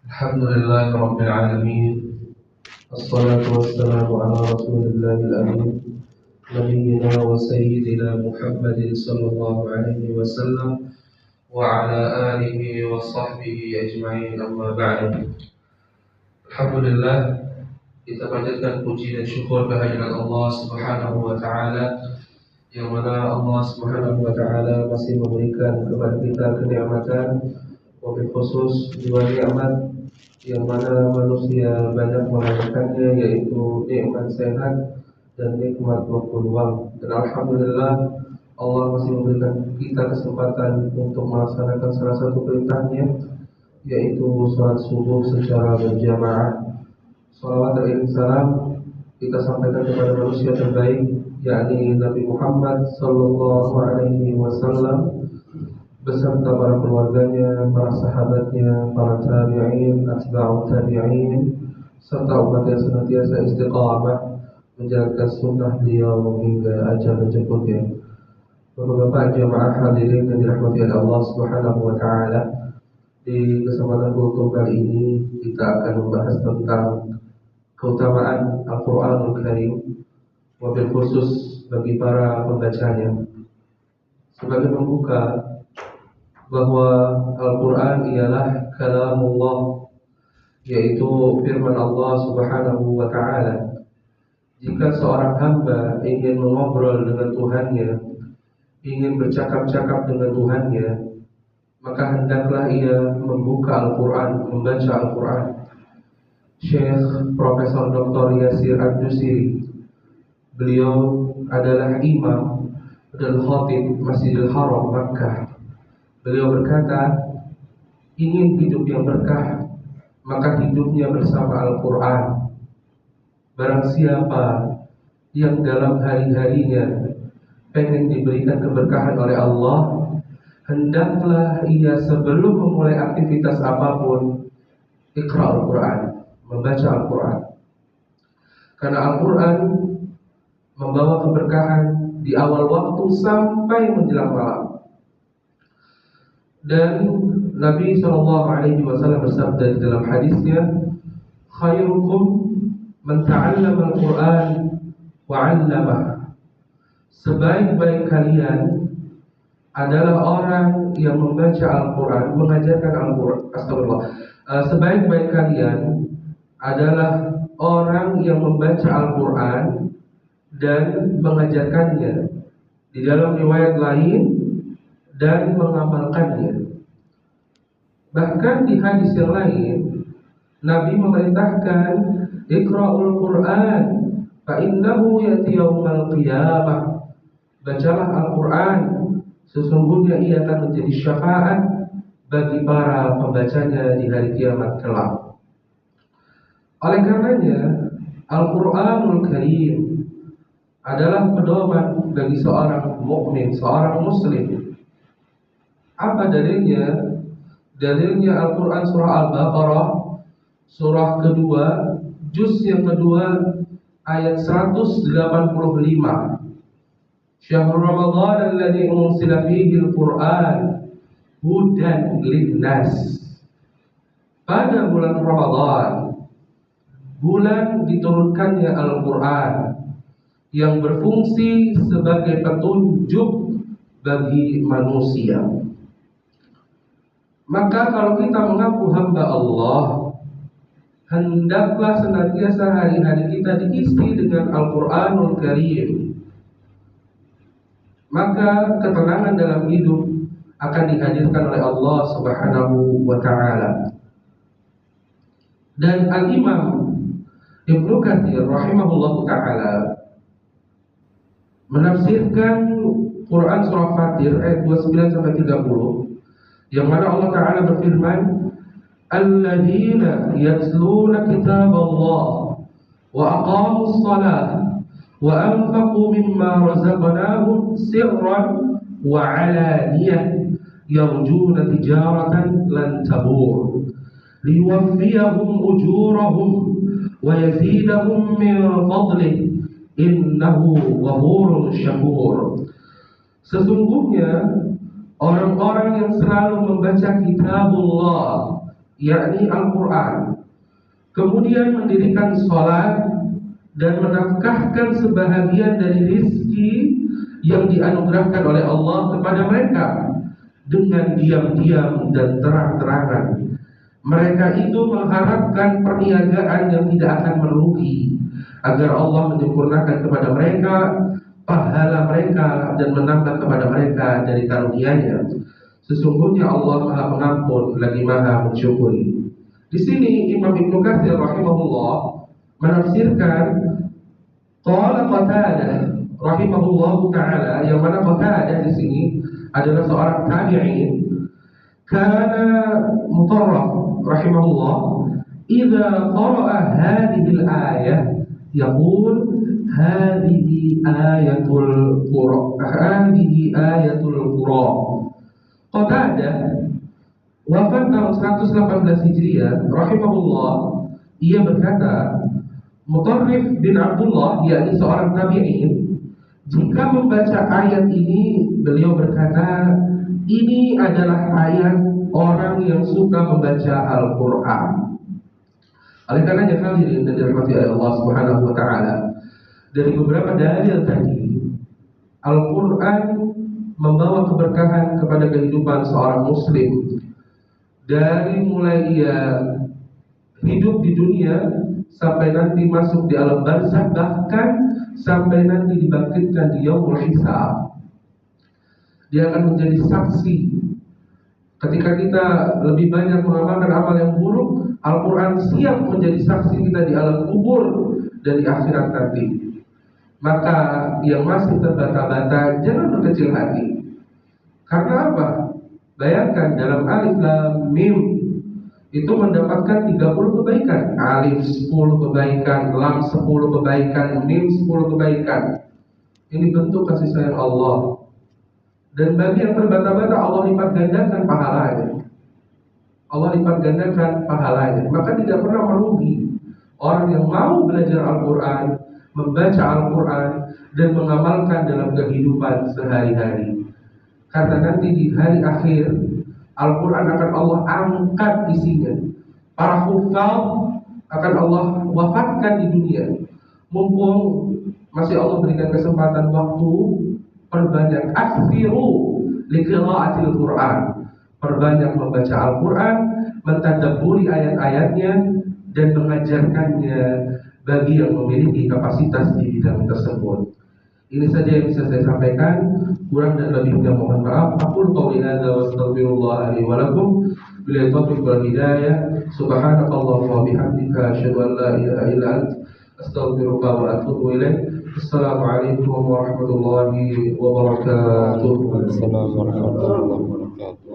الحمد لله رب العالمين. الصلاة والسلام على رسول الله الأمين نبينا وسيدنا محمد صلى الله عليه وسلم وعلى آله وصحبه أجمعين. أما بعد. Alhamdulillah, kita panjatkan puji dan syukur kehadirat Allah Subhanahu wa taala, yang mana Allah Subhanahu wa taala masih memberikan kepada kita kenikmatan, wabil khusus dua nikmat yang mana manusia banyak merasakannya, yaitu nikmat sehat dan nikmat waktu luang. Dan alhamdulillah, Allah masih memberikan kita kesempatan untuk melaksanakan salah satu perintahnya, yaitu sholat subuh secara berjamaah. Salawat dan salam kita sampaikan kepada manusia terbaik, yakni Nabi Muhammad sallallahu alaihi wasallam, beserta para keluarganya, para sahabatnya, para tabi'in, atba'ut tabi'in, serta umat yang senantiasa istiqamah menjalankan sunnah beliau hingga ajal menjemputnya. Bapak-bapak jamaah hadirin yang dirahmati oleh Allah Subhanahu wa taala, di kesempatan kultum kali ini kita akan membahas tentang keutamaan Al-Qur'anul Karim, wabil khusus bagi para pembacanya. Sebagai pembuka, bahwa Al-Quran ialah kalamullah, yaitu firman Allah Subhanahu wa ta'ala. Jika seorang hamba ingin mengobrol dengan Tuhannya, ingin bercakap-cakap dengan Tuhannya, maka hendaklah ia membuka Al-Quran, membaca Al-Quran. Syekh Profesor Dr. Yasir Ad-Dusiri, beliau adalah imam dan khatib Masjidil Haram Makkah. Beliau berkata, ingin hidup yang berkah, maka hidupnya bersama Al-Quran. Barang siapa yang dalam hari-harinya pengen diberikan keberkahan oleh Allah, hendaklah ia sebelum memulai aktivitas apapun Iqra Al-Quran, membaca Al-Quran. Karena Al-Quran membawa keberkahan di awal waktu sampai menjelang malam. Dan Nabi SAW bersabda di dalam hadisnya, khairukum man ta'allama al-Quran wa 'allamah. Sebaik-baik kalian adalah orang yang membaca Al-Quran, mengajarkan Al-Quran. Astagfirullah. Sebaik-baik kalian adalah orang yang membaca Al-Quran dan mengajarkannya. Di dalam riwayat lain, dan mengamalkannya. Bahkan di hadis yang lain, Nabi memerintahkan Iqra'ul Quran fa innahu ya'ti yaumal qiyamah. Bacalah Al-Quran, sesungguhnya ia akan menjadi syafaat bagi para pembacanya di hari kiamat kelak. Oleh karenanya, Al-Quranul Karim adalah pedoman bagi seorang mukmin, seorang muslim. Apa dalilnya? Dalilnya Al-Quran surah Al-Baqarah, surah kedua, juz yang kedua, ayat 185. Syahrul Ramadan alladzi unzila fihi al-Quran hudan linnas. Pada bulan Ramadan, bulan diturunkannya Al-Quran yang berfungsi sebagai petunjuk bagi manusia. Maka kalau kita mengaku hamba Allah, hendaklah senantiasa hari-hari kita diisi dengan Al-Quranul Karim. Maka ketenangan dalam hidup akan dihadirkan oleh Allah Subhanahu wa ta'ala. Dan Al-Imam Ibnu Katsir rahimahullah ta'ala menafsirkan Quran surah Fatir ayat 29-30, yang mana Allah Ta'ala berfirman, alladzina yatluna kitaballah wa aqamus salah wa anfaqu mimma razaqnahum sirran wa alaniyah yarjuna tijaratan lan tabur liyuwaffiyahum ujurahum wa yazidahum min fadlih innahu ghafurun syakur. Sesungguhnya orang-orang yang selalu membaca kitabullah, yakni Al-Quran. Kemudian mendirikan sholat dan menafkahkan sebahagian dari rizki yang dianugerahkan oleh Allah kepada mereka dengan diam-diam dan terang-terangan. Mereka itu mengharapkan perniagaan yang tidak akan merugi, agar Allah menyempurnakan kepada mereka pahala mereka dan menambah kepada mereka dari karunia-Nya. Sesungguhnya Allah Maha Pengampun lagi Maha Mensyukuri. Di sini Imam Ibnu Katsir rahimahullah menafsirkan qala Qatadah rahimahullahu taala, yang mana Qatadah di sini adalah seorang tabi'in. Kana Mutarraf rahimahullah idza qara'a hadhihi al-ayah yaqul hadhihi ayatul Qur'an. Qatadah wafat tahun 118 Hijriah rahimahullah, ia berkata, Mutarrif bin Abdullah yakni seorang tabi'in, jika membaca ayat ini beliau berkata, ini adalah ayat orang yang suka membaca Al-Quran. Oleh karenanya hadirin dan dirahmati oleh Allah Subhanahu wa taala, dari beberapa dalil tadi, Al-Quran membawa keberkahan kepada kehidupan seorang muslim. Dari mulai ia hidup di dunia sampai nanti masuk di alam barzakh, bahkan sampai nanti dibangkitkan di yaumul hisab, dia akan menjadi saksi. Ketika kita lebih banyak mengamalkan amal yang buruk, Al-Quran siap menjadi saksi kita di alam kubur dan di akhirat nanti. Maka yang masih terbata-bata jangan berkecil hati. Karena apa? Bayangkan dalam alif lam mim itu mendapatkan 30 kebaikan. Alif 10 kebaikan, lam 10 kebaikan, mim 10 kebaikan. Ini bentuk kasih sayang Allah. Dan bagi yang terbata-bata, Allah lipat gandakan pahalanya. Allah lipat gandakan pahalanya. Maka tidak pernah merugi orang yang mau belajar Al-Quran, membaca Al-Quran, dan mengamalkan dalam kehidupan sehari-hari. Karena nanti di hari akhir Al-Quran akan Allah angkat isinya. Para hufaz akan Allah wafatkan di dunia. Mumpung masih Allah berikan kesempatan waktu, perbanyak aksiru li qiraatil Quran. Perbanyak membaca Al-Quran, mentadabburi ayat-ayatnya, dan mengajarkannya bagi yang memiliki kapasitas di bidang tersebut. Ini saja yang bisa saya sampaikan. Kurang dan lebihnya mohon maaf. Aqulu qouli hadza wa astaghfirullah li wa lakum bil taufiq wal hidayah. Subhanakallahumma wa bihamdika asyhadu an la ilaha illa anta astaghfiruka wa atubu ilaik. Assalamualaikum warahmatullahi wabarakatuh. Waalaikumsalam warahmatullahi wabarakatuh.